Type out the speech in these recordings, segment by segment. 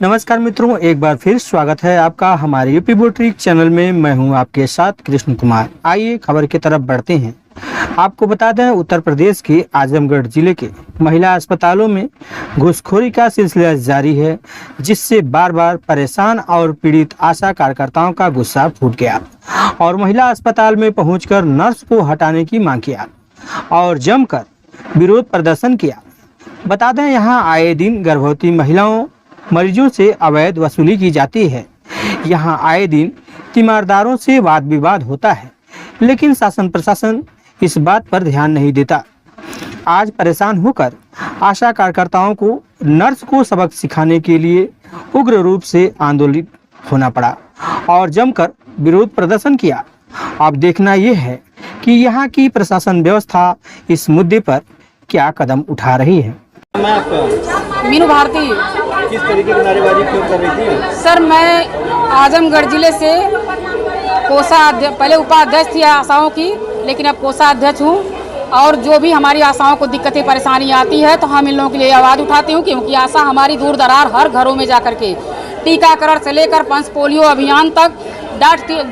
नमस्कार मित्रों, एक बार फिर स्वागत है आपका हमारे यूपी बुटीक चैनल में। मैं हूं आपके साथ कृष्ण कुमार। आइए खबर की तरफ बढ़ते हैं। आपको बता दें, उत्तर प्रदेश के आजमगढ़ जिले के महिला अस्पतालों में घूसखोरी का सिलसिला जारी है, जिससे बार बार परेशान और पीड़ित आशा कार्यकर्ताओं का गुस्सा फूट गया और महिला अस्पताल में पहुंचकर नर्स को हटाने की मांग किया और जमकर विरोध प्रदर्शन किया। बता दें, यहाँ आए दिन गर्भवती महिलाओं मरीजों से अवैध वसूली की जाती है। यहाँ आए दिन तीमारदारों से वाद विवाद होता है, लेकिन शासन प्रशासन इस बात पर ध्यान नहीं देता। आज परेशान होकर आशा कार्यकर्ताओं को नर्स को सबक सिखाने के लिए उग्र रूप से आंदोलित होना पड़ा और जमकर विरोध प्रदर्शन किया। अब देखना यह है कि यहाँ की प्रशासन व्यवस्था इस मुद्दे पर क्या कदम उठा रही है। मैं आपका मीनू भारती। किस तरीके की नारेबाजी क्यों कर रही थी? सर, मैं आजमगढ़ जिले से पहले उपाध्यक्ष थी आशाओं की, लेकिन अब कोषाध्यक्ष हूँ। और जो भी हमारी आशाओं को दिक्कतें परेशानी आती है तो हम इन लोगों के लिए आवाज़ उठाती हूँ, क्योंकि आशा हमारी दूर दरार हर घरों में जाकर के टीकाकरण से लेकर पंच पोलियो अभियान तक,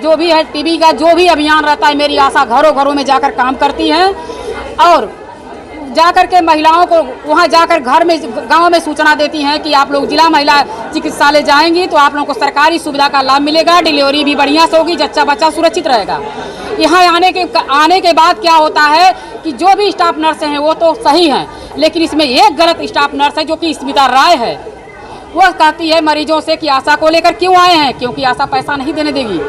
जो भी है टीबी का जो भी अभियान रहता है, मेरी आशा घरों घरों में जाकर काम करती हैं और जाकर के महिलाओं को वहां जाकर घर में गांव में सूचना देती हैं कि आप लोग जिला महिला चिकित्सालय जाएंगी तो आप लोगों को सरकारी सुविधा का लाभ मिलेगा, डिलीवरी भी बढ़िया से होगी, जच्चा बच्चा सुरक्षित रहेगा। यहाँ आने के बाद क्या होता है कि जो भी स्टाफ नर्स हैं वो तो सही हैं, लेकिन इसमें एक गलत स्टाफ नर्स है जो कि स्मिता राय है। वह कहती है मरीजों से कि आशा को लेकर क्यों आए हैं, क्योंकि आशा पैसा नहीं देने देगी,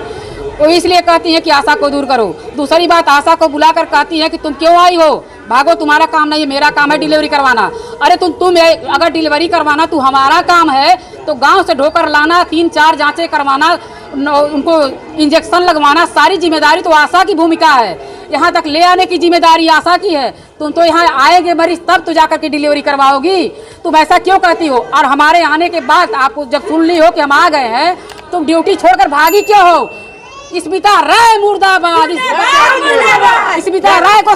वो इसलिए कहती है कि आशा को दूर करो। दूसरी बात, आशा को बुलाकर कहती है कि तुम क्यों आई हो, भागो, तुम्हारा काम नहीं है, मेरा काम है डिलीवरी करवाना। अरे तुम अगर डिलीवरी करवाना तो हमारा काम है, तो गांव से ढोकर लाना, 3-4 जांचें करवाना, उनको इंजेक्शन लगवाना, सारी जिम्मेदारी तो आशा की भूमिका है। यहाँ तक ले आने की जिम्मेदारी आशा की है। तुम तो यहाँ आएंगे मरीज तब तो जाकर के डिलीवरी करवाओगी। तुम ऐसा क्यों कहती हो? और हमारे आने के बाद आपको जब सुन ली हो कि हम आ गए हैं, तुम ड्यूटी छोड़कर भागी क्यों हो? स्मिता राय मुर्दाबाद। स्मिता राय को